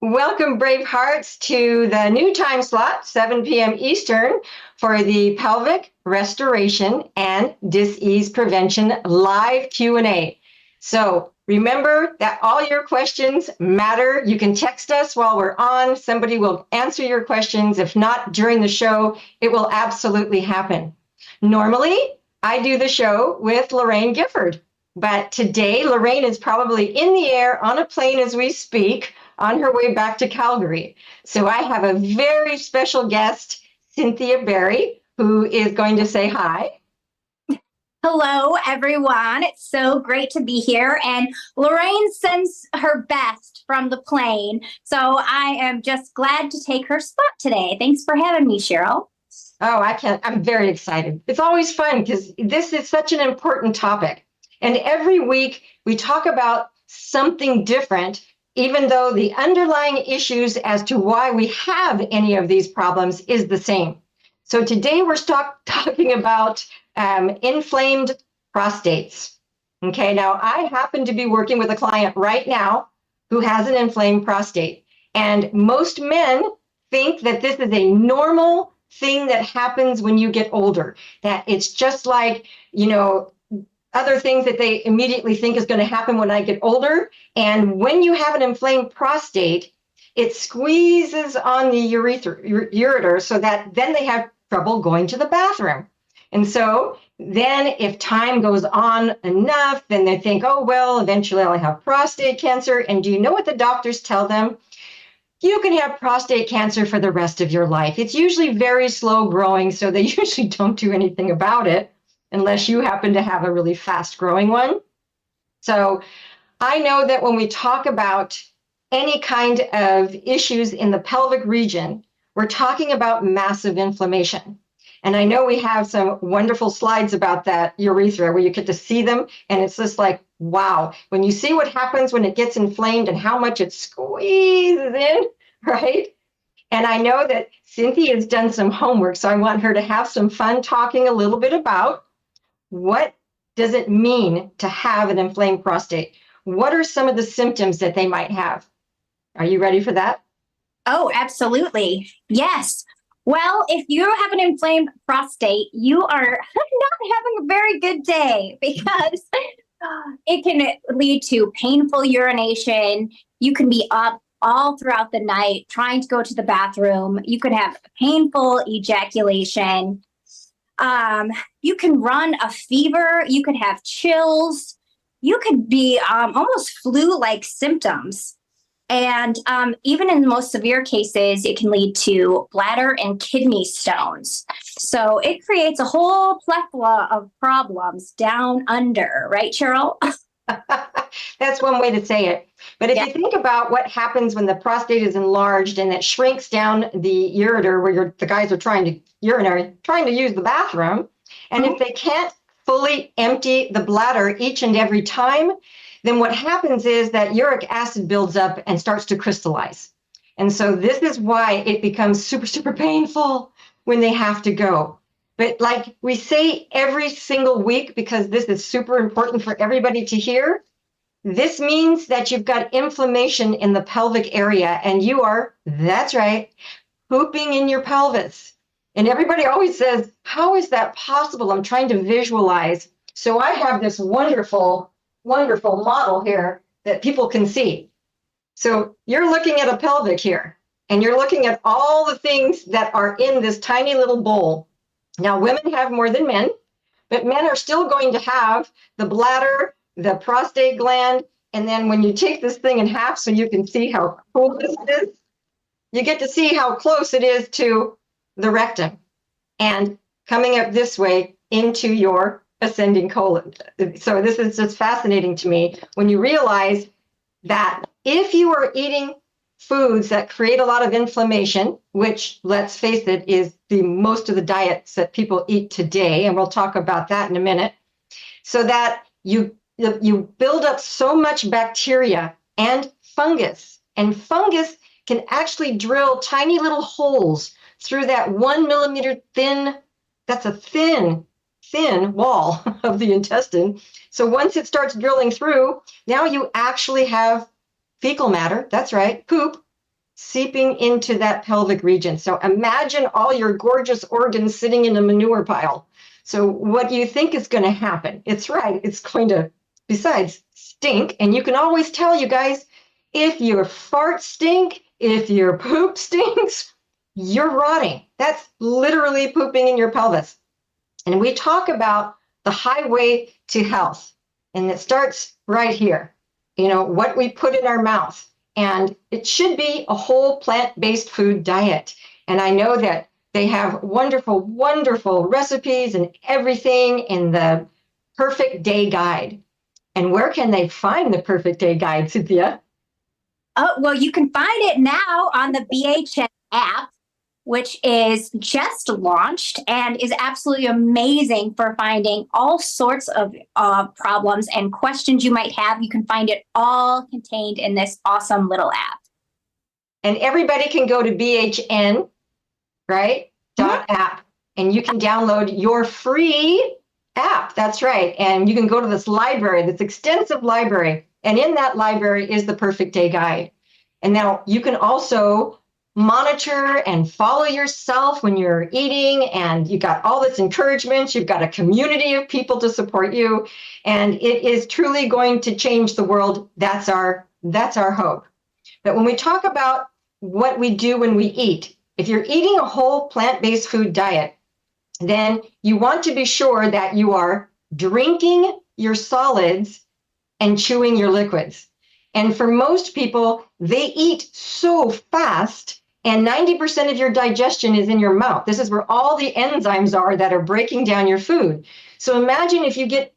Welcome, brave hearts, to the new time slot, 7 p.m. Eastern, for the Pelvic Restoration and Dis-ease Prevention live Q&A. So remember that all your questions matter. You can text us while we're on. Somebody will answer your questions. If not during the show, it will absolutely happen. Normally, I do the show with Lorraine Gifford, but today Lorraine is probably in the air on a plane as we speak, on her way back to Calgary. So I have a very special guest, Cynthia Berry, who is going to say hi. Hello, everyone. It's so great to be here. And Lorraine sends her best from the plane. So I am just glad to take her spot today. Thanks for having me, Cheryl. Oh, I'm very excited. It's always fun because this is such an important topic. And every week we talk about something different, even though the underlying issues as to why we have any of these problems is the same. So today we're talking about inflamed prostates. Okay, now I happen to be working with a client right now who has an inflamed prostate. And most men think that this is a normal thing that happens when you get older, that it's just like, other things that they immediately think is going to happen when I get older. And when you have an inflamed prostate, it squeezes on the ureter so that then they have trouble going to the bathroom. And so then if time goes on enough, then they think, oh, well, eventually I'll have prostate cancer. And do you know what the doctors tell them? You can have prostate cancer for the rest of your life. It's usually very slow growing, so they usually don't do anything about it, unless you happen to have a really fast growing one. So I know that when we talk about any kind of issues in the pelvic region, we're talking about massive inflammation. And I know we have some wonderful slides about that urethra where you get to see them. And it's just like, wow, when you see what happens when it gets inflamed and how much it squeezes in, right? And I know that Cynthia has done some homework, so I want her to have some fun talking a little bit about what does it mean to have an inflamed prostate? What are some of the symptoms that they might have? Are you ready for that? Oh, absolutely. Yes. Well, if you have an inflamed prostate, you are not having a very good day because it can lead to painful urination. You can be up all throughout the night trying to go to the bathroom. You could have painful ejaculation. You can run a fever. You could have chills. You could be almost flu-like symptoms. And even in the most severe cases, it can lead to bladder and kidney stones. So it creates a whole plethora of problems down under, right, Cheryl? That's one way to say it. But if you think about what happens when the prostate is enlarged and it shrinks down the ureter where the guys are trying to use the bathroom, and if they can't fully empty the bladder each and every time, then what happens is that uric acid builds up and starts to crystallize. And so this is why it becomes super, super painful when they have to go. But like we say every single week, because this is super important for everybody to hear, this means that you've got inflammation in the pelvic area and you are, that's right, pooping in your pelvis. And everybody always says, how is that possible? I'm trying to visualize. So I have this wonderful model here that people can see. So you're looking at a pelvic here, and you're looking at all the things that are in this tiny little bowl. Now, women have more than men, but men are still going to have the bladder, the prostate gland, and then when you take this thing in half so you can see how cool this is, you get to see how close it is to the rectum and coming up this way into your ascending colon. So this is just fascinating to me when you realize that if you are eating foods that create a lot of inflammation, which, let's face it, is the most of the diets that people eat today, and we'll talk about that in a minute, so that you build up so much bacteria and fungus can actually drill tiny little holes through that 1 millimeter thin, that's a thin wall of the intestine. So once it starts drilling through, now you actually have fecal matter, that's right, poop, seeping into that pelvic region. So imagine all your gorgeous organs sitting in a manure pile. So what do you think is going to happen? It's right. It's going to, besides, stink. And you can always tell, you guys, if your fart stink, if your poop stinks, you're rotting. That's literally pooping in your pelvis. And we talk about the highway to health. And it starts right here. You know, what we put in our mouth. And it should be a whole plant-based food diet. And I know that they have wonderful, wonderful recipes and everything in the Perfect Day Guide. And where can they find the Perfect Day Guide, Cynthia? Oh, well, you can find it now on the BHN app, which is just launched and is absolutely amazing for finding all sorts of problems and questions you might have. You can find it all contained in this awesome little app. And everybody can go to BHN, right? .app, and you can download your free app. That's right. And you can go to this library, this extensive library. And in that library is the Perfect Day Guide. And now you can also monitor and follow yourself when you're eating, and you got all this encouragement. You've got a community of people to support you, and it is truly going to change the world. That's our hope. But when we talk about what we do when we eat, if you're eating a whole plant-based food diet, then you want to be sure that you are drinking your solids and chewing your liquids. And for most people, they eat so fast, and 90% of your digestion is in your mouth. This is where all the enzymes are that are breaking down your food. So imagine if you get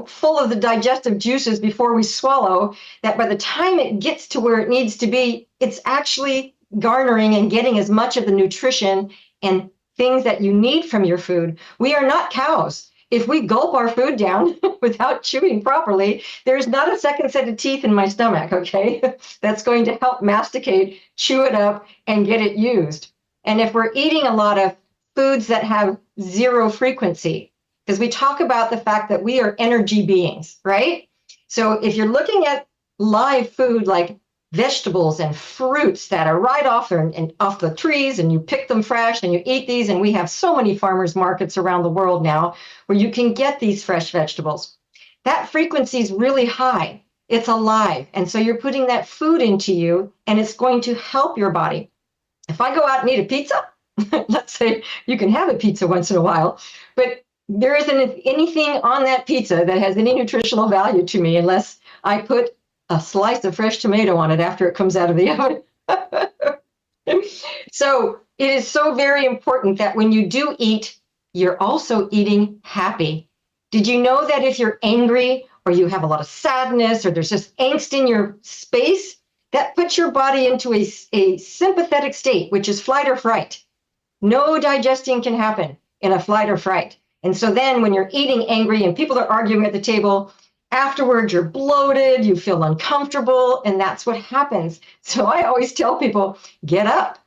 full of the digestive juices before we swallow, that by the time it gets to where it needs to be, it's actually garnering and getting as much of the nutrition and things that you need from your food. We are not cows. If we gulp our food down without chewing properly, there's not a second set of teeth in my stomach, okay? That's going to help masticate, chew it up, and get it used. And if we're eating a lot of foods that have zero frequency, because we talk about the fact that we are energy beings, right? So if you're looking at live food like vegetables and fruits that are right off and off the trees, and you pick them fresh and you eat these, and we have so many farmers markets around the world now where you can get these fresh vegetables. That frequency is really high. It's alive. And so you're putting that food into you, and it's going to help your body. If I go out and eat a pizza, let's say you can have a pizza once in a while, but there isn't anything on that pizza that has any nutritional value to me unless I put a slice of fresh tomato on it after it comes out of the oven. So it is so very important that when you do eat, you're also eating happy. Did you know that if you're angry or you have a lot of sadness or there's just angst in your space, that puts your body into a sympathetic state, which is flight or fright. No digesting can happen in a flight or fright. And so then when you're eating angry and people are arguing at the table, afterwards, you're bloated, you feel uncomfortable, and that's what happens. So I always tell people, get up.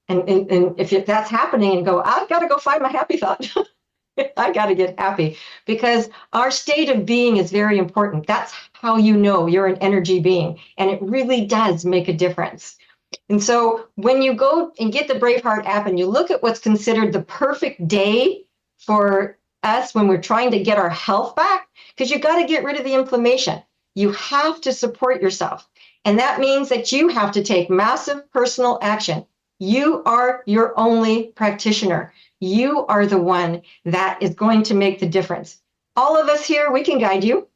And if that's happening, and go, I've got to go find my happy thought. I got to get happy, because our state of being is very important. That's how you know you're an energy being, and it really does make a difference. And so when you go and get the Braveheart app and you look at what's considered the perfect day for us when we're trying to get our health back, because you got to get rid of the inflammation. You have to support yourself. And that means that you have to take massive personal action. You are your only practitioner. You are the one that is going to make the difference. All of us here, we can guide you.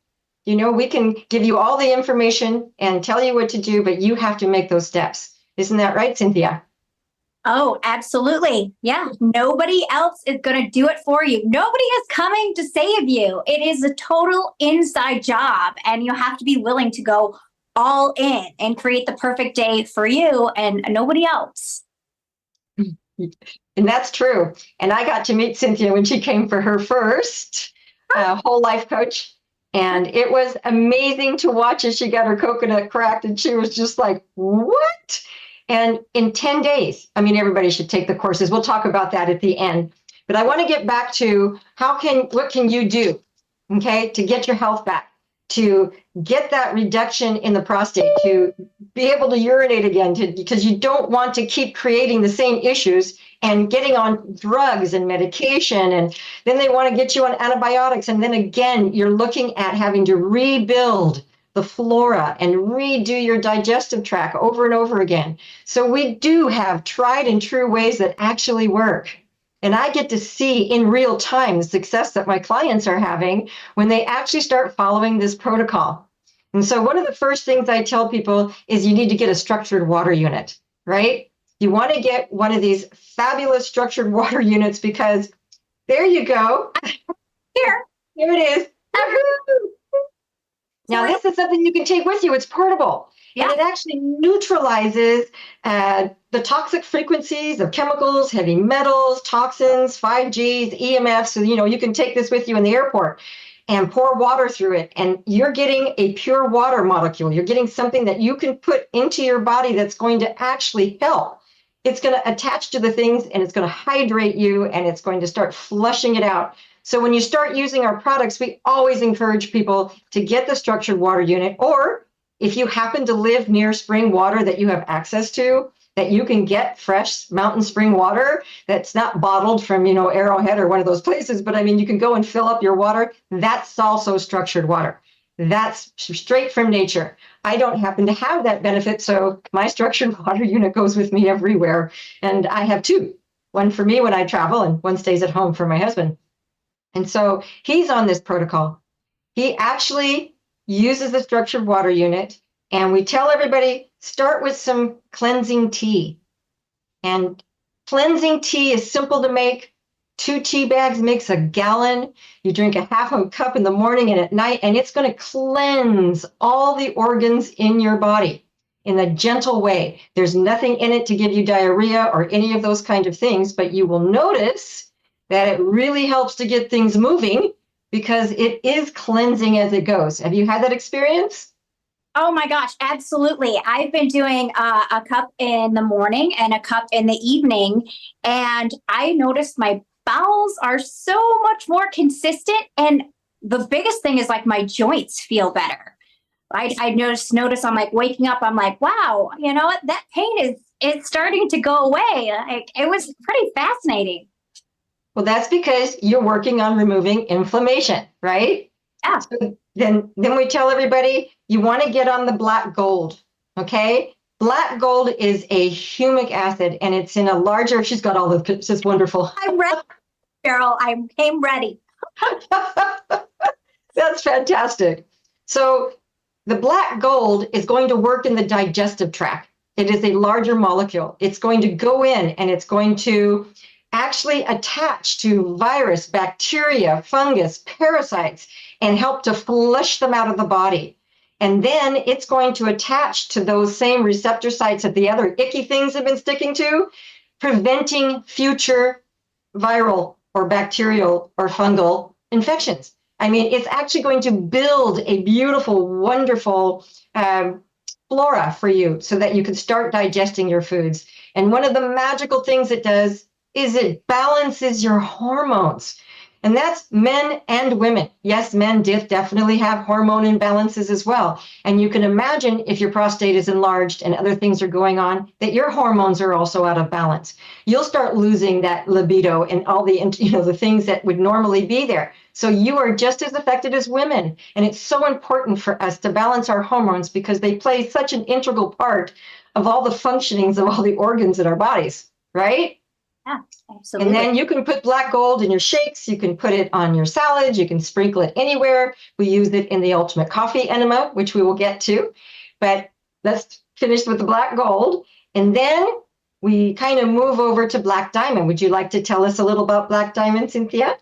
You know, we can give you all the information and tell you what to do, but you have to make those steps. Isn't that right, Cynthia? Oh, absolutely. Yeah. Nobody else is going to do it for you. Nobody is coming to save you. It is a total inside job, and you have to be willing to go all in and create the perfect day for you and nobody else. And that's true. And I got to meet Cynthia when she came for her first whole life coach. And it was amazing to watch as she got her coconut cracked, and she was just like, what? And in 10 days, I mean, everybody should take the courses. We'll talk about that at the end. But I want to get back to what can you do, okay, to get your health back? to get that reduction in the prostate, to be able to urinate again, because you don't want to keep creating the same issues and getting on drugs and medication. And then they want to get you on antibiotics. And then again, you're looking at having to rebuild the flora and redo your digestive tract over and over again. So we do have tried and true ways that actually work. And I get to see in real time the success that my clients are having when they actually start following this protocol. And so one of the first things I tell people is you need to get a structured water unit, right? You want to get one of these fabulous structured water units because there you go. Here it is. Now, this is something you can take with you. It's portable. Yeah. And it actually neutralizes the toxic frequencies of chemicals, heavy metals, toxins, 5Gs, EMFs. So, you can take this with you in the airport and pour water through it. And you're getting a pure water molecule. You're getting something that you can put into your body that's going to actually help. It's going to attach to the things and it's going to hydrate you and it's going to start flushing it out. So when you start using our products, we always encourage people to get the structured water unit, or if you happen to live near spring water that you have access to, that you can get fresh mountain spring water that's not bottled from, Arrowhead or one of those places, but I mean, you can go and fill up your water. That's also structured water. That's straight from nature. I don't happen to have that benefit, so my structured water unit goes with me everywhere. And I have two, one for me when I travel and one stays at home for my husband. And so he's on this protocol. He actually uses the structured water unit, and we tell everybody, start with some cleansing tea. And cleansing tea is simple to make. 2 tea bags makes a gallon. You drink a half a cup in the morning and at night, and it's going to cleanse all the organs in your body in a gentle way. There's nothing in it to give you diarrhea or any of those kind of things, but you will notice that it really helps to get things moving because it is cleansing as it goes. Have you had that experience? Oh my gosh, absolutely. I've been doing a cup in the morning and a cup in the evening, and I noticed my bowels are so much more consistent. And the biggest thing is like my joints feel better. I notice I'm like waking up, I'm like, wow, you know what? That pain is starting to go away. Like, it was pretty fascinating. Well, that's because you're working on removing inflammation, right? Yeah. So then we tell everybody you want to get on the black gold, okay? Black gold is a humic acid, and it's in a larger. She's got all the pips. It's wonderful. I'm ready, Cheryl. I came ready. That's fantastic. So the black gold is going to work in the digestive tract. It is a larger molecule. It's going to go in and it's going to actually attach to virus, bacteria, fungus, parasites, and help to flush them out of the body. And then it's going to attach to those same receptor sites that the other icky things have been sticking to, preventing future viral or bacterial or fungal infections. I mean, it's actually going to build a beautiful, wonderful flora for you so that you can start digesting your foods. And one of the magical things it does is it balances your hormones. And that's men and women. Yes, men definitely have hormone imbalances as well. And you can imagine if your prostate is enlarged and other things are going on, that your hormones are also out of balance. You'll start losing that libido and all the, the things that would normally be there. So you are just as affected as women. And it's so important for us to balance our hormones because they play such an integral part of all the functionings of all the organs in our bodies, right? Yeah, absolutely. And then you can put black gold in your shakes. You can put it on your salads. You can sprinkle it anywhere. We use it in the ultimate coffee enema, which we will get to. But let's finish with the black gold. And then we kind of move over to black diamond. Would you like to tell us a little about black diamond, Cynthia?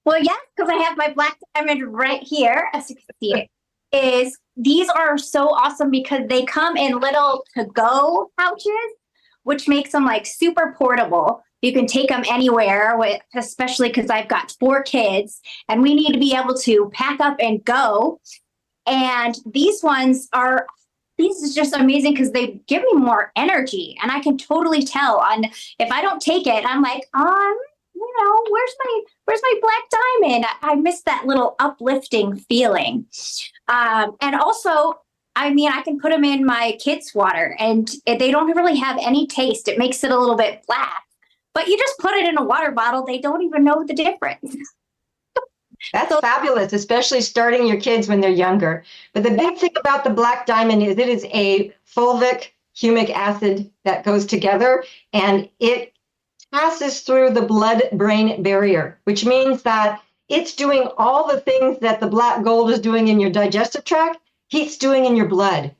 Well, yes, because I have my black diamond right here, as you can see it. These are so awesome because they come in little to-go pouches, which makes them like super portable. You can take them anywhere, especially because I've got 4 kids and we need to be able to pack up and go. And these is just amazing because they give me more energy, and I can totally tell if I don't take it, I'm like, where's my black diamond? I miss that little uplifting feeling. And also, I mean, I can put them in my kids' water and they don't really have any taste. It makes it a little bit black, but you just put it in a water bottle. They don't even know the difference. That's fabulous, especially starting your kids when they're younger. But the big thing about the black diamond is it is a fulvic humic acid that goes together, and it passes through the blood-brain barrier, which means that it's doing all the things that the black gold is doing in your digestive tract, it's doing in your blood.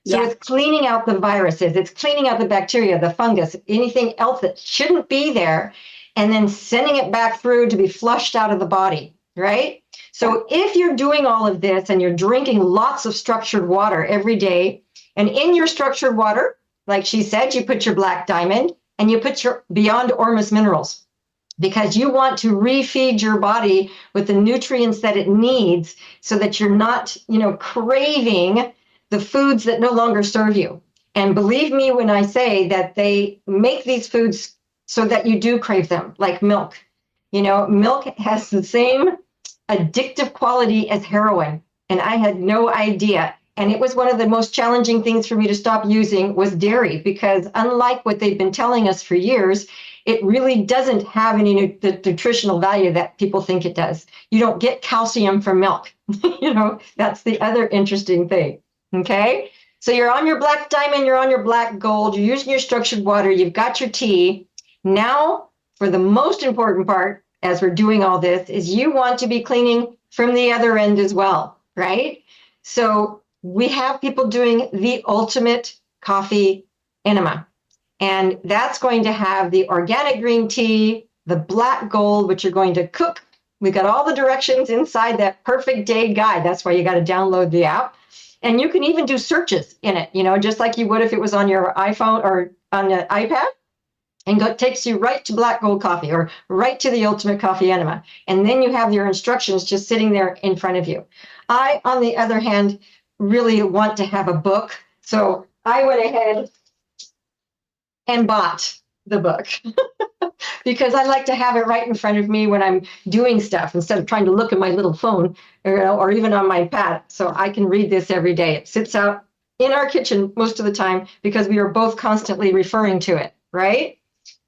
So it's cleaning out the viruses, it's cleaning out the bacteria, the fungus, anything else that shouldn't be there, and then sending it back through to be flushed out of the body, right? So if you're doing all of this and you're drinking lots of structured water every day, and in your structured water, like she said, you put your black diamond and you put your Beyond Ormus minerals, because you want to refeed your body with the nutrients that it needs so that you're not, craving the foods that no longer serve you. And believe me when I say that they make these foods so that you do crave them, like milk. Milk has the same addictive quality as heroin, and I had no idea. And it was one of the most challenging things for me to stop using was dairy, because unlike what they've been telling us for years, it really doesn't have any the nutritional value that people think it does. You don't get calcium from milk. That's the other interesting thing. Okay. So you're on your black diamond, you're on your black gold, you're using your structured water, you've got your tea. Now, for the most important part, as we're doing all this, is you want to be cleaning from the other end as well, right? So we have people doing the ultimate coffee enema, and that's going to have the organic green tea, the black gold, which you're going to cook. We've got all the directions inside that perfect day guide. That's why you got to download the app. And you can even do searches in it, just like you would if it was on your iPhone or on the iPad. And takes you right to black gold coffee or right to the ultimate coffee enema. And then you have your instructions just sitting there in front of you. I, on the other hand, really want to have a book. So I went ahead and bought the book because I like to have it right in front of me when I'm doing stuff instead of trying to look at my little phone or even on my pad. So I can read this every day. It sits out in our kitchen most of the time because we are both constantly referring to it, right?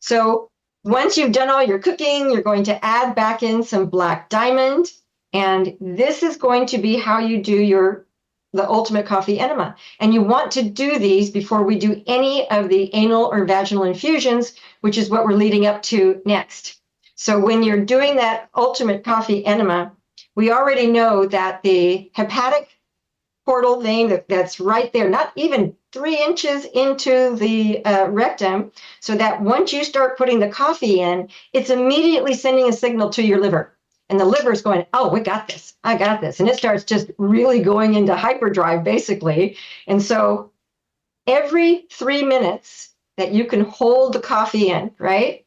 So once you've done all your cooking, you're going to add back in some black diamond. And this is going to be how you do the ultimate coffee enema. And you want to do these before we do any of the anal or vaginal infusions, which is what we're leading up to next. So when you're doing that ultimate coffee enema, we already know that the hepatic portal vein that's right there, not even 3 inches into the rectum, so that once you start putting the coffee in, it's immediately sending a signal to your liver. And the liver is going, oh, we got this. I got this. And it starts just really going into hyperdrive, basically. And so every 3 minutes that you can hold the coffee in, right,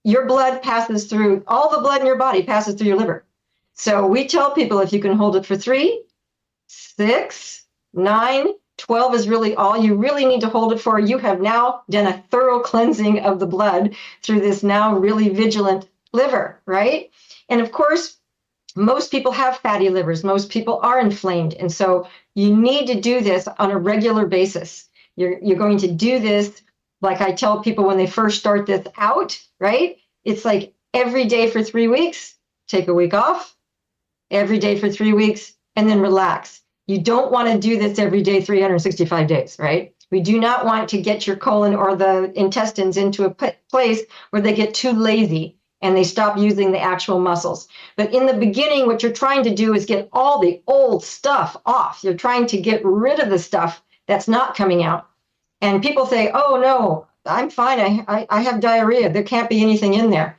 your blood passes through, all the blood in your body passes through your liver. So we tell people if you can hold it for 3, 6, 9, 12 is really all you really need to hold it for. You have now done a thorough cleansing of the blood through this now really vigilant liver, right? And of course, most people have fatty livers. Most people are inflamed. And so you need to do this on a regular basis. You're going to do this, like I tell people when they first start this out, right? It's like every day for 3 weeks, take a week off, every day for 3 weeks, and then relax. You don't want to do this every day, 365 days, right? We do not want to get your colon or the intestines into a place where they get too lazy and they stop using the actual muscles. But in the beginning, what you're trying to do is get all the old stuff off. You're trying to get rid of the stuff that's not coming out. And people say, oh, no, I'm fine. I have diarrhea. There can't be anything in there.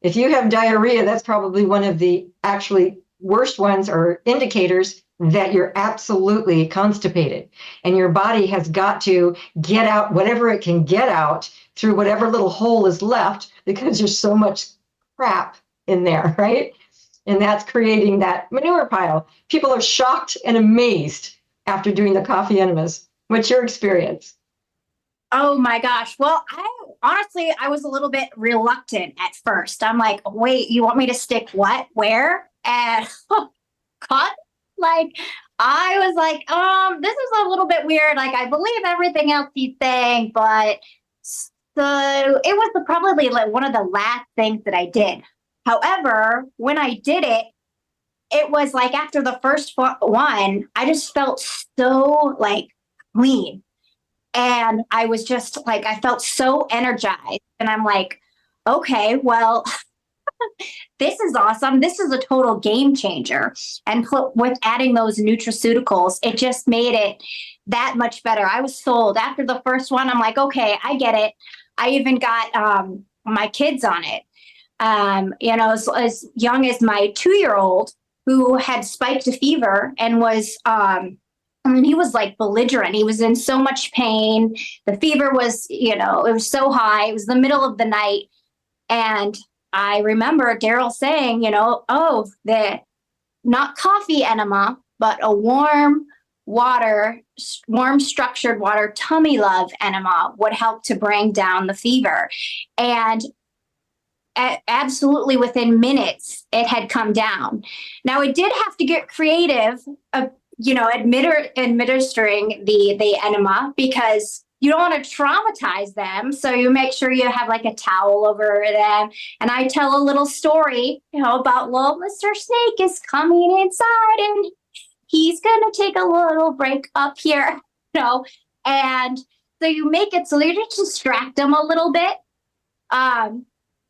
If you have diarrhea, that's probably one of the actually worst ones or indicators that you're absolutely constipated. And your body has got to get out whatever it can get out through whatever little hole is left, because there's so much crap in there, right? And that's creating that manure pile. People are shocked and amazed after doing the coffee enemas. What's your experience? Oh my gosh. Well, I was a little bit reluctant at first. I'm like, wait, you want me to stick what? Where? And God, Like, I was like, this is a little bit weird. Like, I believe everything else he's saying, but so it was probably like one of the last things that I did. However, when I did it, it was like after the first one, I just felt so like clean. And I was just like, I felt so energized. And I'm like, okay, well, this is awesome. This is a total game changer. And with adding those nutraceuticals, it just made it that much better. I was sold after the first one. I'm like, okay, I get it. I even got my kids on it. As young as my 2-year-old who had spiked a fever and was, he was like belligerent. He was in so much pain. The fever was, it was so high. It was the middle of the night. And I remember Daryl saying, the not coffee enema, but a warm structured water tummy love enema would help to bring down the fever. And absolutely within minutes, it had come down. Now, it did have to get creative, administering the enema, because you don't want to traumatize them. So you make sure you have like a towel over them. And I tell a little story, about little Mr. Snake is coming inside and he's going to take a little break up here, and so you make it so you just distract them a little bit.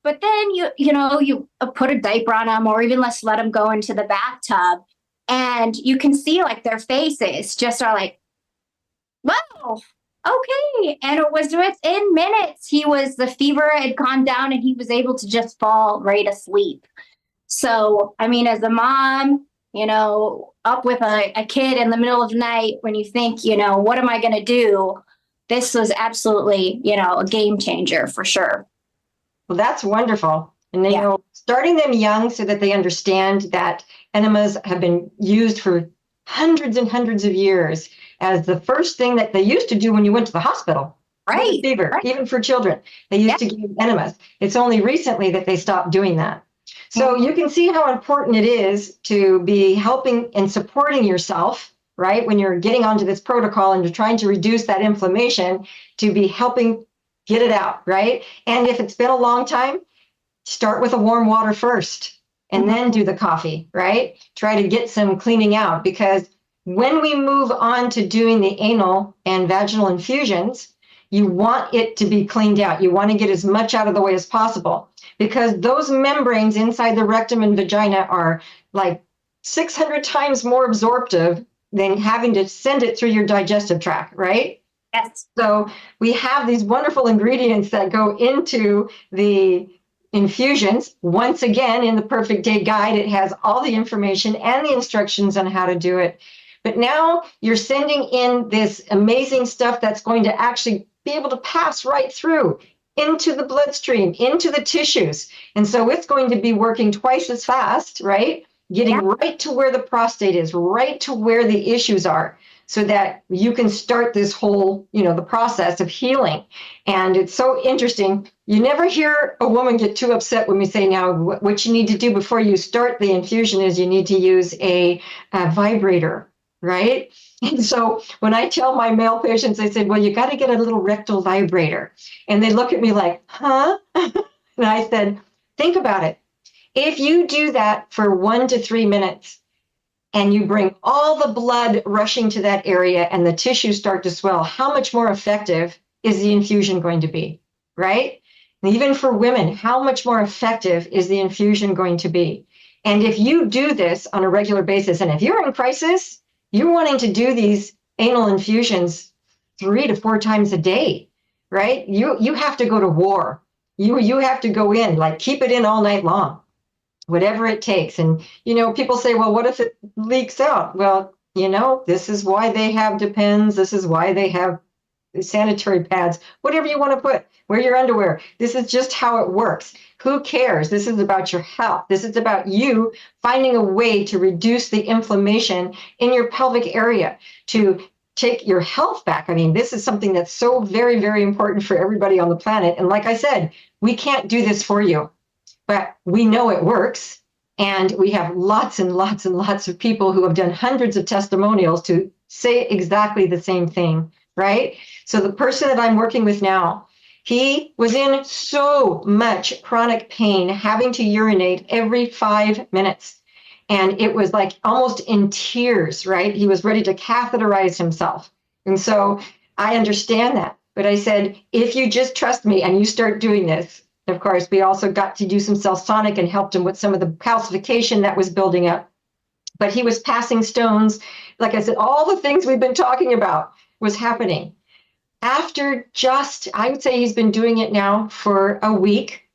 But then you put a diaper on them, or even let them go into the bathtub, and you can see like their faces just are like, whoa, okay. And it was within minutes, the fever had gone down and he was able to just fall right asleep. So, as a mom, up with a kid in the middle of the night, when you think, what am I going to do? This was absolutely, a game changer for sure. Well, that's wonderful. And then, starting them young so that they understand that enemas have been used for hundreds and hundreds of years as the first thing that they used to do when you went to the hospital. Right. Fever, right. Even for children, they used to give enemas. It's only recently that they stopped doing that. So you can see how important it is to be helping and supporting yourself, right? When you're getting onto this protocol and you're trying to reduce that inflammation, to be helping get it out, right? And if it's been a long time, start with a warm water first and then do the coffee, right? Try to get some cleaning out, because when we move on to doing the anal and vaginal infusions, you want it to be cleaned out. You want to get as much out of the way as possible, because those membranes inside the rectum and vagina are like 600 times more absorptive than having to send it through your digestive tract, right? Yes. So we have these wonderful ingredients that go into the infusions. Once again, in the Perfect Day Guide, it has all the information and the instructions on how to do it. But now you're sending in this amazing stuff that's going to actually be able to pass right through into the bloodstream, into the tissues. And so it's going to be working twice as fast, right? Getting right to where the prostate is, right to where the issues are, so that you can start this whole, the process of healing. And it's so interesting. You never hear a woman get too upset when we say, now, what you need to do before you start the infusion is you need to use a vibrator, right? And so when I tell my male patients, I say, well, you got to get a little rectal vibrator. And they look at me like, huh? And I said, think about it. If you do that for 1 to 3 minutes, and you bring all the blood rushing to that area and the tissues start to swell, how much more effective is the infusion going to be, right? And even for women, how much more effective is the infusion going to be? And if you do this on a regular basis, and if you're in crisis, you're wanting to do these anal infusions 3 to 4 times a day, right? You have to go to war. You have to go in, like keep it in all night long, whatever it takes. And, people say, well, what if it leaks out? Well, this is why they have Depends. This is why they have sanitary pads, whatever you want to put, wear your underwear. This is just how it works. Who cares? This is about your health. This is about you finding a way to reduce the inflammation in your pelvic area, to take your health back. This is something that's so very, very important for everybody on the planet. And like I said, we can't do this for you, but we know it works. And we have lots and lots and lots of people who have done hundreds of testimonials to say exactly the same thing, right? So the person that I'm working with now, he was in so much chronic pain, having to urinate every 5 minutes. And it was like almost in tears, right? He was ready to catheterize himself. And so I understand that. But I said, if you just trust me and you start doing this, of course, we also got to do some Celsonic and helped him with some of the calcification that was building up. But he was passing stones. Like I said, all the things we've been talking about was happening. After just, I would say he's been doing it now for a week.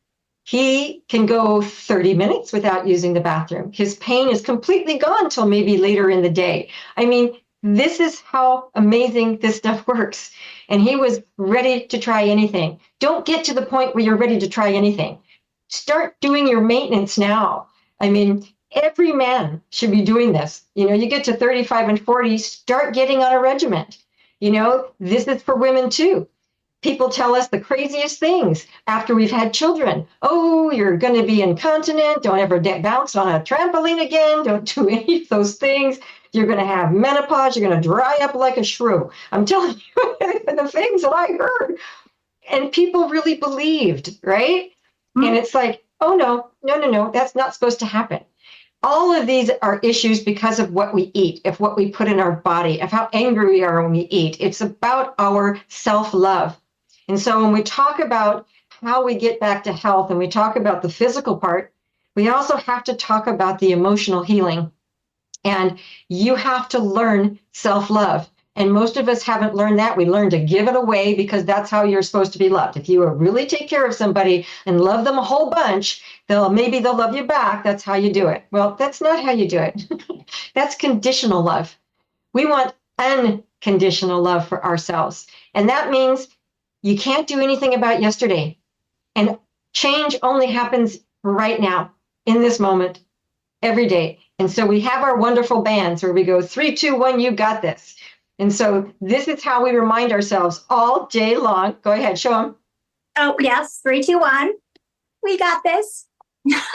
He can go 30 minutes without using the bathroom. His pain is completely gone till maybe later in the day. I mean, this is how amazing this stuff works. And he was ready to try anything. Don't get to the point where you're ready to try anything. Start doing your maintenance now. I mean, every man should be doing this. You know, you get to 35 and 40, start getting on a regimen. You know, this is for women too. People tell us the craziest things after we've had children. Oh, you're going to be incontinent. Don't ever bounce on a trampoline again. Don't do any of those things. You're going to have menopause. You're going to dry up like a shrew. I'm telling you the things that I heard. And people really believed, right? Mm-hmm. And it's like, oh, no, that's not supposed to happen. All of these are issues because of what we eat, of what we put in our body, of how angry we are when we eat. It's about our self-love. And so when we talk about how we get back to health and we talk about the physical part, we also have to talk about the emotional healing. And you have to learn self-love. And most of us haven't learned that. We learn to give it away because that's how you're supposed to be loved. If you really take care of somebody and love them a whole bunch, maybe they'll love you back. That's how you do it. Well, that's not how you do it. That's conditional love. We want unconditional love for ourselves. And that means you can't do anything about yesterday. And change only happens right now, in this moment, every day. And so we have our wonderful bands where we go 3, 2, 1, you got this. And so this is how we remind ourselves all day long. Go ahead, show them. Oh, yes. 3, 2, 1. We got this.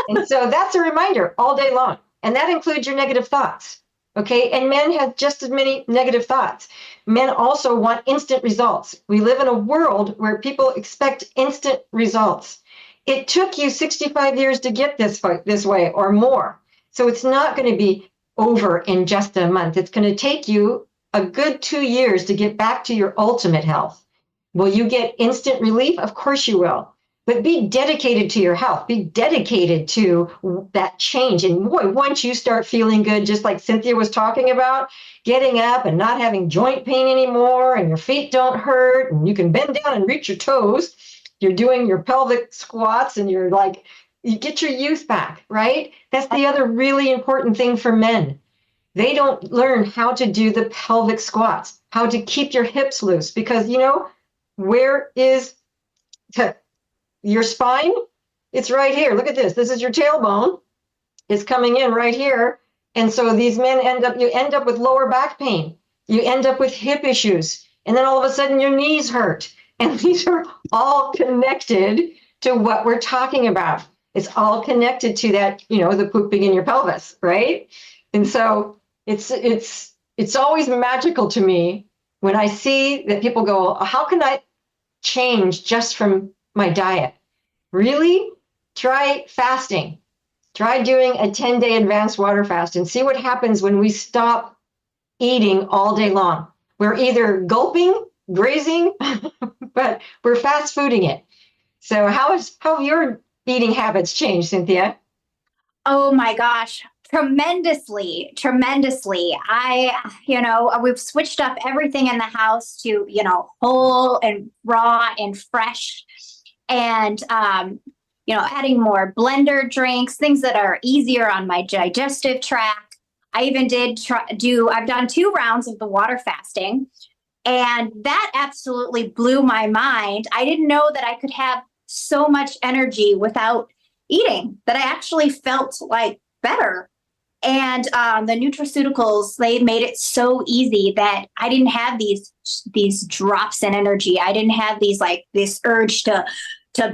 And so that's a reminder all day long. And that includes your negative thoughts. Okay. And men have just as many negative thoughts. Men also want instant results. We live in a world where people expect instant results. It took you 65 years to get this way or more. So it's not going to be over in just a month. It's going to take you a good 2 years to get back to your ultimate health. Will you get instant relief? Of course you will. But be dedicated to your health. Be dedicated to that change. And boy, once you start feeling good, just like Cynthia was talking about, getting up and not having joint pain anymore, and your feet don't hurt, and you can bend down and reach your toes. You're doing your pelvic squats, and you're like, you get your youth back, right? That's the other really important thing for men. They don't learn how to do the pelvic squats, how to keep your hips loose, because, you know, where is your spine? It's right here. Look at this. This is your tailbone. It's coming in right here. And so these men you end up with lower back pain. You end up with hip issues. And then all of a sudden your knees hurt. And these are all connected to what we're talking about. It's all connected to that, you know, the pooping in your pelvis, right? And so it's always magical to me when I see that people go, how can I change just from my diet? Really? Try fasting. Try doing a 10-day advanced water fast and see what happens when we stop eating all day long. We're either gulping, grazing, but we're fast fooding it. So how have your eating habits changed, Cynthia? Oh my gosh. Tremendously. We've switched up everything in the house to, whole and raw and fresh. And, adding more blender drinks, things that are easier on my digestive tract. I even I've done 2 rounds of the water fasting, and that absolutely blew my mind. I didn't know that I could have so much energy without eating, that I actually felt like better. And the nutraceuticals, they made it so easy that I didn't have these drops in energy. I didn't have this urge to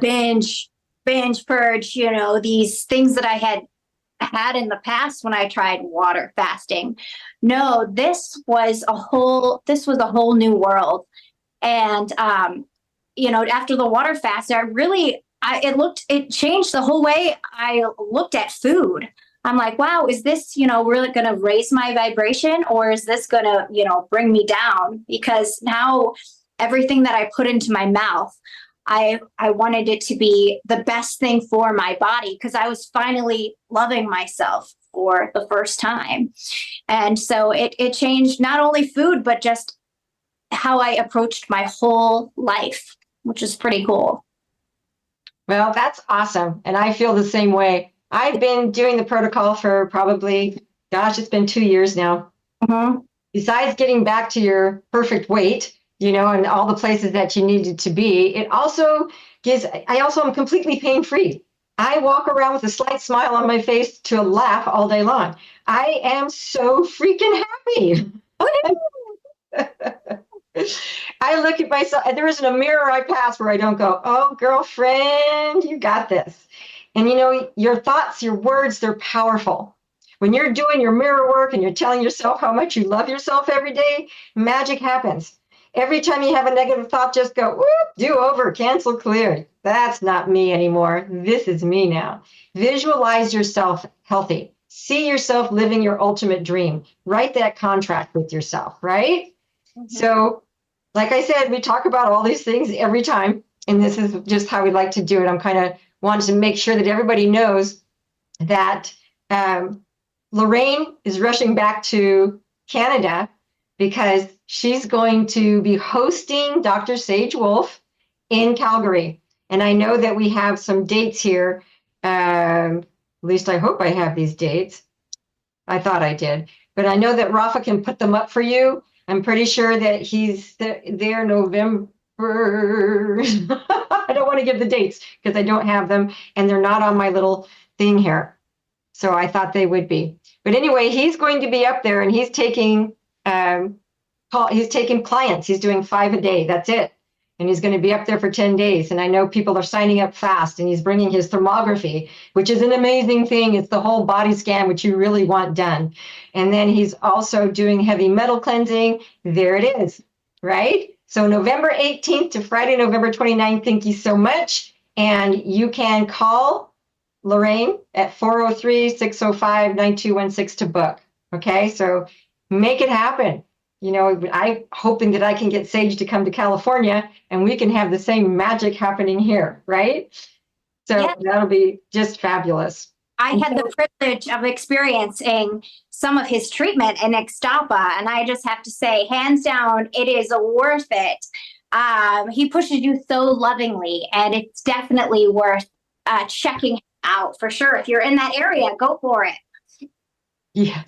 binge purge, these things that I had had in the past when I tried water fasting. No, this was a whole new world. And after the water fast, it changed the whole way I looked at food. I'm like, wow, is this, really going to raise my vibration, or is this going to, bring me down? Because now everything that I put into my mouth, I wanted it to be the best thing for my body, because I was finally loving myself for the first time. And so it changed not only food, but just how I approached my whole life, which is pretty cool. Well, that's awesome. And I feel the same way. I've been doing the protocol for probably, gosh, it's been 2 years now. Mm-hmm. Besides getting back to your perfect weight, and all the places that you needed to be, I also am completely pain-free. I walk around with a slight smile on my face to a laugh all day long. I am so freaking happy. I look at myself, and there isn't a mirror I pass where I don't go, oh, girlfriend, you got this. And your thoughts, your words, they're powerful. When you're doing your mirror work and you're telling yourself how much you love yourself every day, magic happens. Every time you have a negative thought, just go, whoop, do over, cancel, clear. That's not me anymore. This is me now. Visualize yourself healthy. See yourself living your ultimate dream. Write that contract with yourself, right? Mm-hmm. So, like I said, we talk about all these things every time, and this is just how we like to do it. I'm kind of wanting to make sure that everybody knows that Lorraine is rushing back to Canada because she's going to be hosting Dr. Sage Wolf in Calgary. And I know that we have some dates here. At least I hope I have these dates. I thought I did. But I know that Rafa can put them up for you. I'm pretty sure that he's there November. I don't want to give the dates because I don't have them, and they're not on my little thing here. So I thought they would be. But anyway, he's going to be up there, and he's taking clients. He's doing 5 a day. That's it. And he's going to be up there for 10 days. And I know people are signing up fast, and he's bringing his thermography, which is an amazing thing. It's the whole body scan, which you really want done. And then he's also doing heavy metal cleansing. There it is, right? So November 18th to Friday, November 29th, thank you so much. And you can call Lorraine at 403-605-9216 to book. Okay, so make it happen. I'm hoping that I can get Sage to come to California and we can have the same magic happening here, right? So yeah. That'll be just fabulous. I had the privilege of experiencing some of his treatment in Ixtapa, and I just have to say, hands down, it is worth it. He pushes you so lovingly, and it's definitely worth checking out for sure. If you're in that area, go for it. Yeah.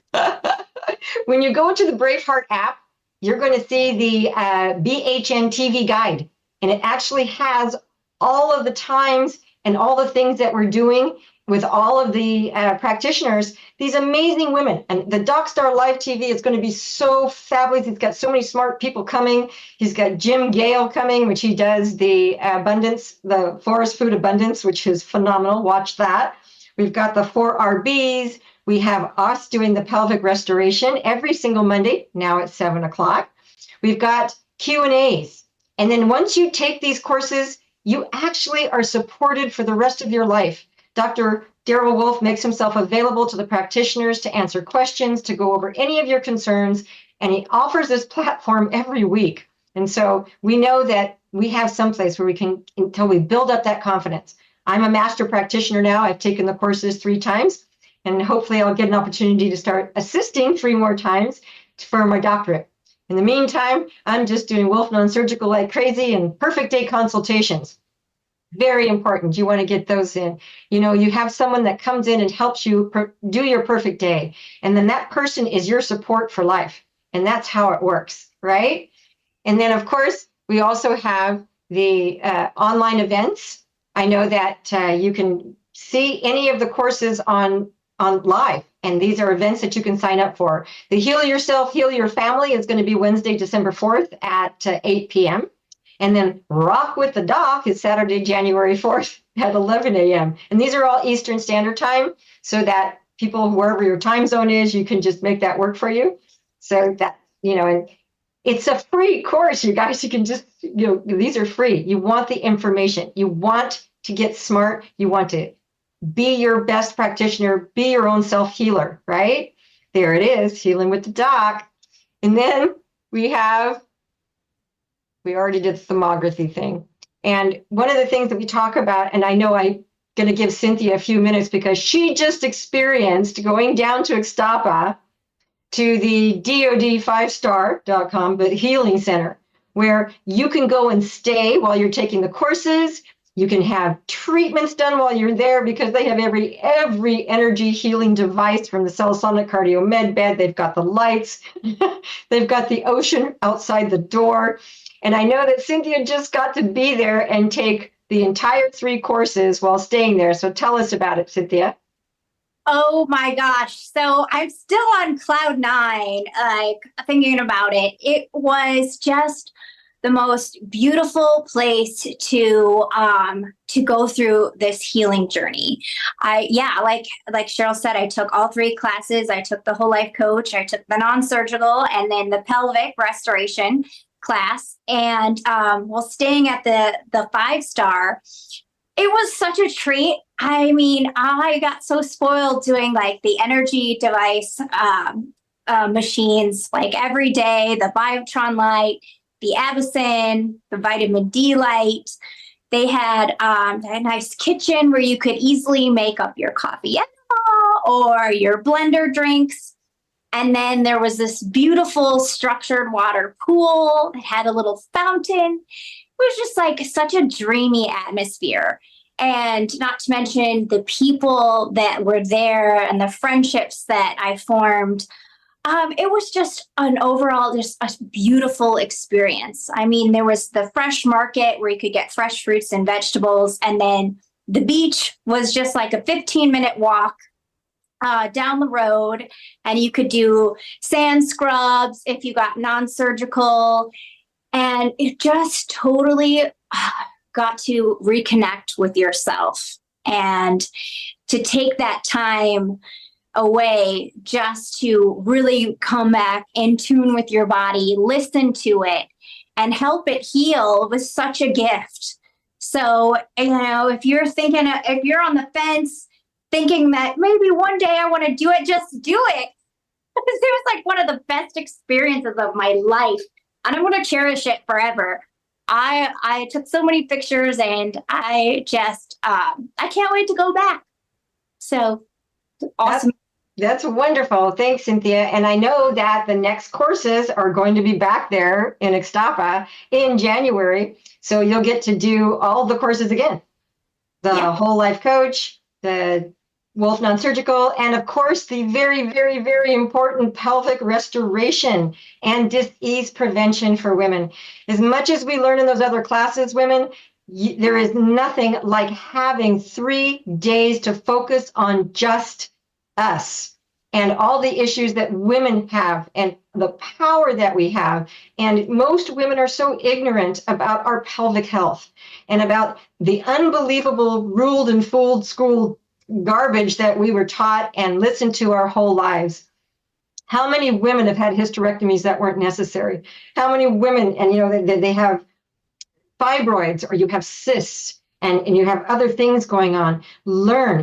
When you go into the Braveheart app, you're going to see the BHN TV guide, and it actually has all of the times and all the things that we're doing with all of the practitioners, these amazing women. And the DocStar Live TV is going to be so fabulous. He's got so many smart people coming. He's got Jim Gale coming, which he does the forest food abundance, which is phenomenal. Watch that. We've got the 4RBs. We have us doing the pelvic restoration every single Monday, now at 7 o'clock. We've got Q&As. And then once you take these courses, you actually are supported for the rest of your life. Dr. Darrell Wolf makes himself available to the practitioners to answer questions, to go over any of your concerns, and he offers this platform every week. And so we know that we have someplace where we can, until we build up that confidence. I'm a master practitioner now. I've taken the courses 3 times, and hopefully I'll get an opportunity to start assisting 3 more times for my doctorate. In the meantime, I'm just doing Wolf non-surgical like crazy and perfect day consultations. Very important. You want to get those in. You have someone that comes in and helps you do your perfect day. And then that person is your support for life. And that's how it works, right? And then, of course, we also have the online events. I know that you can see any of the courses on live. And these are events that you can sign up for. The Heal Yourself, Heal Your Family is going to be Wednesday, December 4th at 8 p.m. And then Rock with the Doc is Saturday, January 4th at 11 a.m. And these are all Eastern Standard Time, so that people, wherever your time zone is, you can just make that work for you. So that, and it's a free course, you guys. You can just, these are free. You want the information. You want to get smart. You want to be your best practitioner, be your own self-healer, right? There it is, Healing with the Doc. And then we already did the thermography thing. And one of the things that we talk about, and I know I'm going to give Cynthia a few minutes because she just experienced going down to Ixtapa to the DOD5star.com, but Healing Center, where you can go and stay while you're taking the courses. You can have treatments done while you're there because they have every energy healing device from the Cellsonic Cardio Med Bed. They've got the lights. They've got the ocean outside the door. And I know that Cynthia just got to be there and take the entire 3 courses while staying there. So tell us about it, Cynthia. Oh my gosh. So I'm still on cloud 9, like thinking about it. It was just the most beautiful place to go through this healing journey. Like Cheryl said, I took all 3 classes. I took the whole life coach, I took the non-surgical, and then the pelvic restoration class. And while staying at the 5-star, it was such a treat. I mean, I got so spoiled doing like the energy device machines, like every day, the Biotron light, the Avicin, the vitamin D light. They had a nice kitchen where you could easily make up your coffee or your blender drinks. And then there was this beautiful structured water pool. It had a little fountain. It was just like such a dreamy atmosphere. And not to mention the people that were there and the friendships that I formed. It was just an overall, just a beautiful experience. I mean, there was the fresh market where you could get fresh fruits and vegetables. And then the beach was just like a 15-minute walk down the road. And you could do sand scrubs if you got non-surgical. And it just totally got to reconnect with yourself and to take that time away just to really come back in tune with your body, listen to it, and help it heal was such a gift. So, if you're on the fence thinking that maybe one day I want to do it, just do it. Because it was like one of the best experiences of my life. And I'm going to cherish it forever. I took so many pictures and I just, I can't wait to go back. So awesome. That's wonderful. Thanks, Cynthia. And I know that the next courses are going to be back there in Ixtapa in January. So you'll get to do all the courses again. The whole life coach, the Wolf non-surgical, and of course, the very, very, very important pelvic restoration and dis-ease prevention for women. As much as we learn in those other classes, women, there is nothing like having 3 days to focus on just us and all the issues that women have and the power that we have. And most women are so ignorant about our pelvic health and about the unbelievable ruled and fooled school garbage that we were taught and listened to our whole lives. How many women have had hysterectomies that weren't necessary? How many women, and they have fibroids or you have cysts and you have other things going on.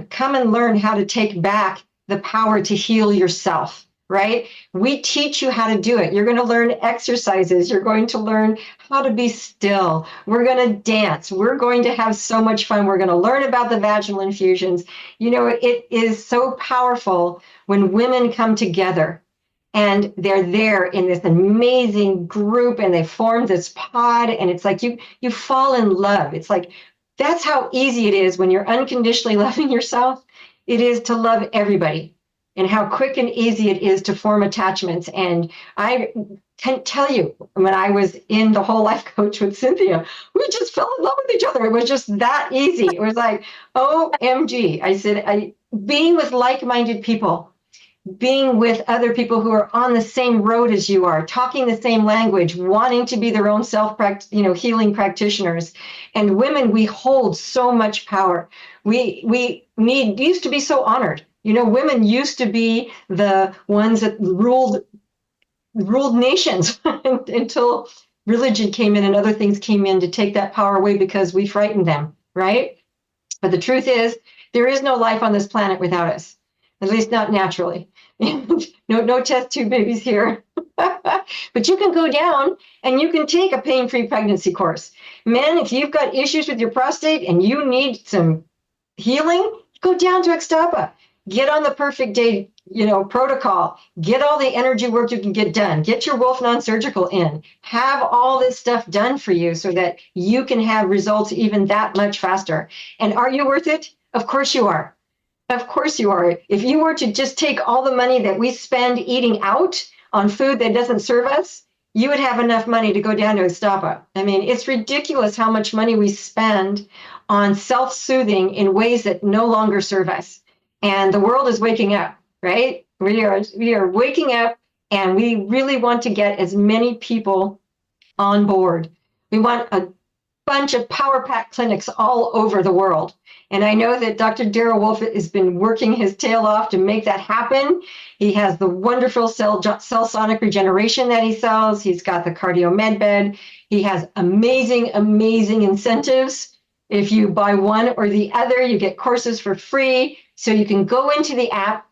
Come and learn how to take back the power to heal yourself, right? We teach you how to do it. You're going to learn exercises. You're going to learn how to be still. We're going to dance. We're going to have so much fun. We're going to learn about the vaginal infusions. It is so powerful when women come together and they're there in this amazing group and they form this pod and it's like you fall in love. It's like, that's how easy it is when you're unconditionally loving yourself. It is to love everybody and how quick and easy it is to form attachments. And I can tell you, when I was in the whole life coach with Cynthia, we just fell in love with each other. It was just that easy. It was like, OMG. I said, being with like-minded people, being with other people who are on the same road as you are, talking the same language, wanting to be their own healing practitioners. And women, we hold so much power. We used to be so honored. Women used to be the ones that ruled nations until religion came in and other things came in to take that power away because we frightened them, right? But the truth is, there is no life on this planet without us, at least not naturally. No test tube babies here. But you can go down and you can take a pain-free pregnancy course. Men, if you've got issues with your prostate and you need some healing, go down to Extapa. Get on the perfect day, protocol. Get all the energy work you can get done. Get your Wolf non-surgical in. Have all this stuff done for you so that you can have results even that much faster. And are you worth it? Of course you are. Of course you are. If you were to just take all the money that we spend eating out on food that doesn't serve us, you would have enough money to go down to Estapa. I mean, it's ridiculous how much money we spend on self-soothing in ways that no longer serve us. And the world is waking up, right? We are waking up, and we really want to get as many people on board. We want a bunch of power pack clinics all over the world. And I know that Dr. Darrell Wolf has been working his tail off to make that happen. He has the wonderful cell sonic regeneration that he sells. He's got the cardio med bed. He has amazing, amazing incentives. If you buy one or the other, you get courses for free. So you can go into the app,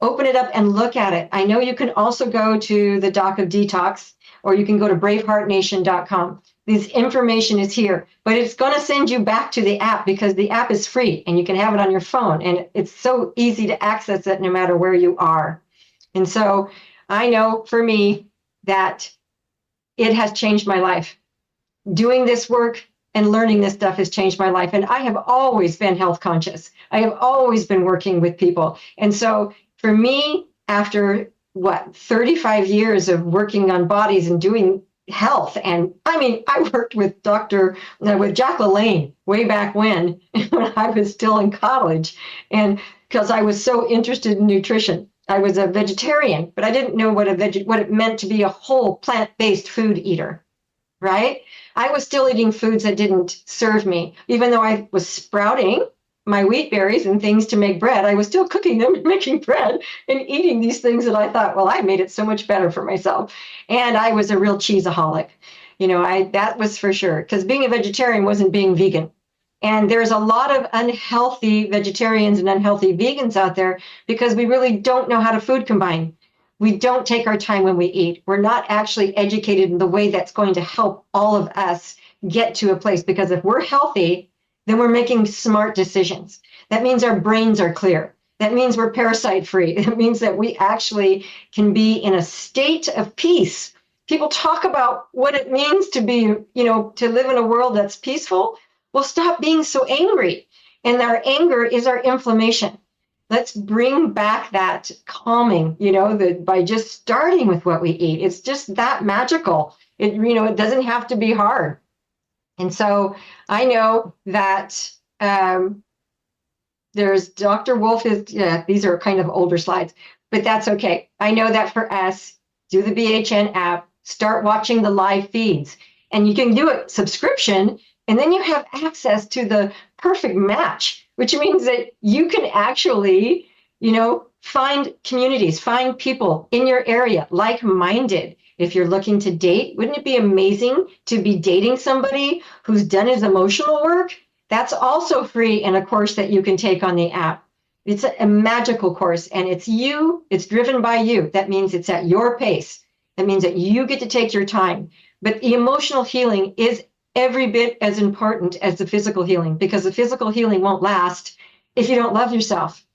open it up and look at it. I know you can also go to the Doc of Detox, or you can go to braveheartnation.com. This information is here, but it's going to send you back to the app because the app is free and you can have it on your phone. And it's so easy to access it no matter where you are. And so I know for me that it has changed my life. Doing this work and learning this stuff has changed my life. And I have always been health conscious. I have always been working with people. And so for me, after 35 years of working on bodies and doing health, and I mean, I worked with Jack LaLanne way back when I was still in college, and because I was so interested in nutrition. I was a vegetarian, but I didn't know what it meant to be a whole plant-based food eater, right? I was still eating foods that didn't serve me. Even though I was sprouting my wheat berries and things to make bread, I was still cooking them and making bread and eating these things that I thought, well, I made it so much better for myself. And I was a real cheeseaholic. That was for sure, because being a vegetarian wasn't being vegan. And there's a lot of unhealthy vegetarians and unhealthy vegans out there because we really don't know how to food combine. We don't take our time when we eat. We're not actually educated in the way that's going to help all of us get to a place, because if we're healthy, then we're making smart decisions. That means our brains are clear. That means we're parasite free. It means that we actually can be in a state of peace. People talk about what it means to be, to live in a world that's peaceful. Well, stop being so angry. And our anger is our inflammation. Let's bring back that calming, by just starting with what we eat. It's just that magical. It doesn't have to be hard. And so I know that there's Dr. Wolf these are kind of older slides, but that's okay. I know that for us, do the BHN app, start watching the live feeds, and you can do a subscription, and then you have access to the perfect match, which means that you can actually, find communities, find people in your area, like-minded. If you're looking to date, wouldn't it be amazing to be dating somebody who's done his emotional work? That's also free in a course that you can take on the app. It's a magical course, and it's driven by you. That means it's at your pace. That means that you get to take your time. But the emotional healing is every bit as important as the physical healing, because the physical healing won't last if you don't love yourself.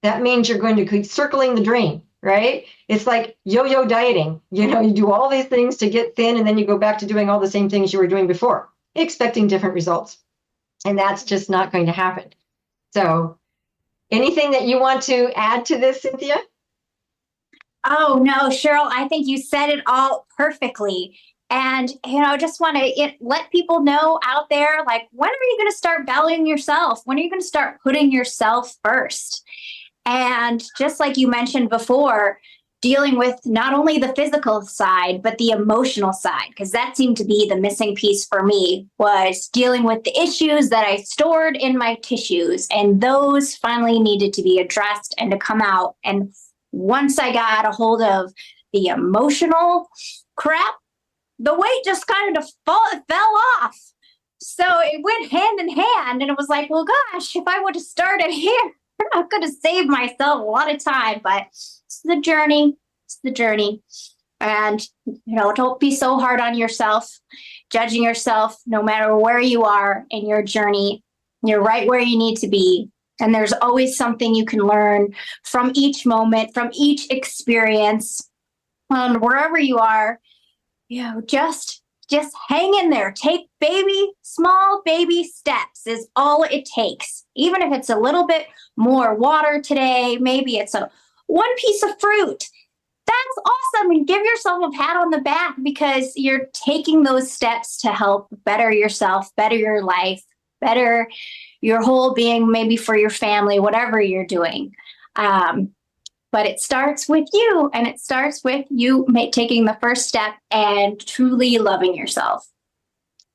That means you're going to keep circling the drain, right? It's like yo-yo dieting. You do all these things to get thin, and then you go back to doing all the same things you were doing before, expecting different results. And that's just not going to happen. So anything that you want to add to this, Cynthia? Oh, no, Cheryl, I think you said it all perfectly. And, just want to let people know out there, like, when are you going to start valuing yourself? When are you going to start putting yourself first? And just like you mentioned before, dealing with not only the physical side, but the emotional side, because that seemed to be the missing piece for me, was dealing with the issues that I stored in my tissues. And those finally needed to be addressed and to come out. And once I got a hold of the emotional crap, the weight just kind of fell off. So it went hand in hand. And it was like, well, gosh, if I would have started here, I could have saved myself a lot of time. But it's the journey. It's the journey. And, don't be so hard on yourself, judging yourself, no matter where you are in your journey. You're right where you need to be. And there's always something you can learn from each moment, from each experience. And wherever you are, just hang in there. Take small baby steps is all it takes. Even if it's a little bit more water today, maybe it's one piece of fruit. That's awesome. And give yourself a pat on the back because you're taking those steps to help better yourself, better your life, better your whole being, maybe for your family, whatever you're doing. But it starts with you, and it starts with you taking the first step and truly loving yourself.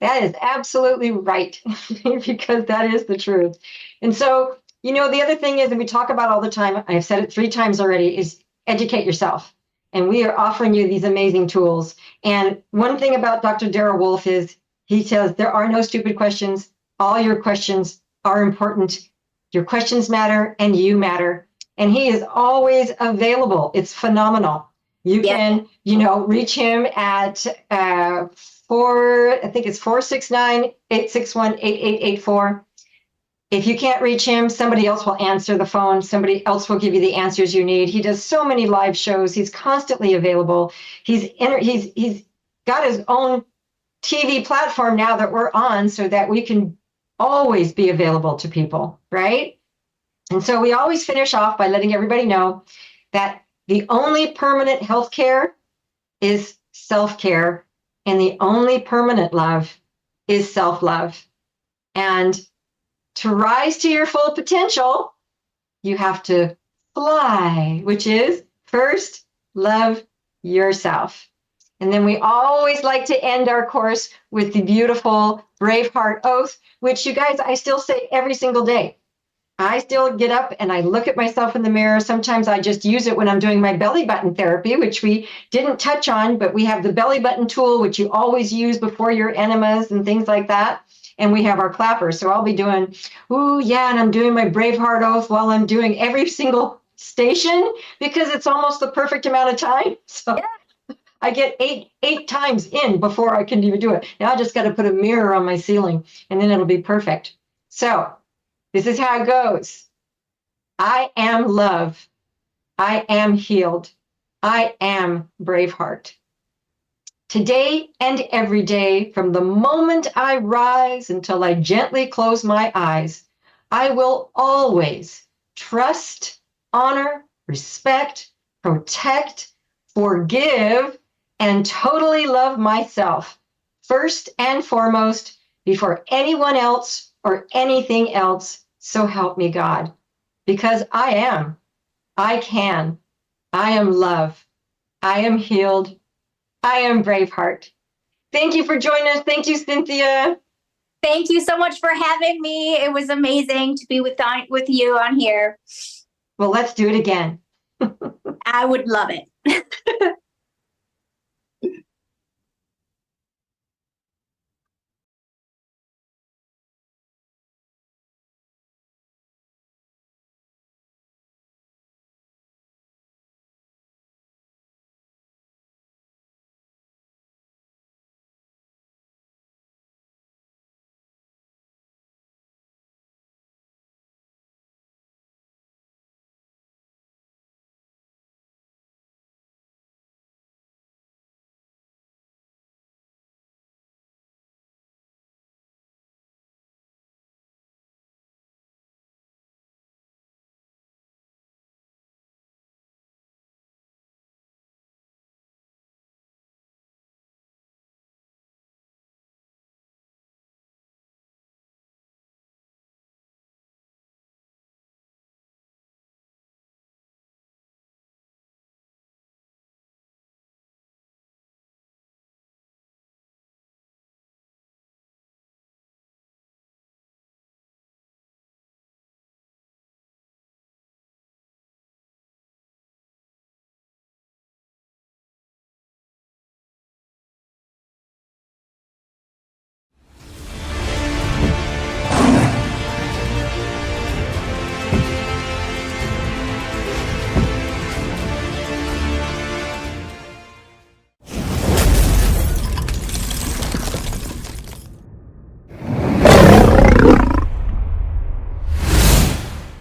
That is absolutely right, because that is the truth. And so, the other thing is, and we talk about all the time, I've said it 3 times already, is educate yourself. And we are offering you these amazing tools. And one thing about Dr. Darrell Wolfe is he says there are no stupid questions. All your questions are important. Your questions matter and you matter. And he is always available. It's phenomenal. You can, reach him at 469-861-8884. If you can't reach him, somebody else will answer the phone. Somebody else will give you the answers you need. He does so many live shows. He's constantly available. He's got his own TV platform now that we're on so that we can always be available to people, right? And so we always finish off by letting everybody know that the only permanent health care is self-care, and the only permanent love is self-love. And to rise to your full potential, you have to fly, which is first love yourself. And then we always like to end our course with the beautiful Braveheart Oath, which you guys, I still say every single day. I still get up and I look at myself in the mirror. Sometimes I just use it when I'm doing my belly button therapy, which we didn't touch on, but we have the belly button tool, which you always use before your enemas and things like that. And we have our clappers. So I'll be doing, ooh, yeah, and I'm doing my Braveheart Oath while I'm doing every single station because it's almost the perfect amount of time. So yeah. I get eight times in before I can even do it. Now I just got to put a mirror on my ceiling and then it'll be perfect. So this is how it goes. I am love. I am healed. I am Braveheart. Today and every day, from the moment I rise until I gently close my eyes, I will always trust, honor, respect, protect, forgive, and totally love myself, first and foremost, before anyone else or anything else, so help me God. Because I am, I can, I am love, I am healed, I am Braveheart. Thank you for joining us. Thank you, Cynthia. Thank you so much for having me. It was amazing to be with you on here. Well, let's do it again. I would love it.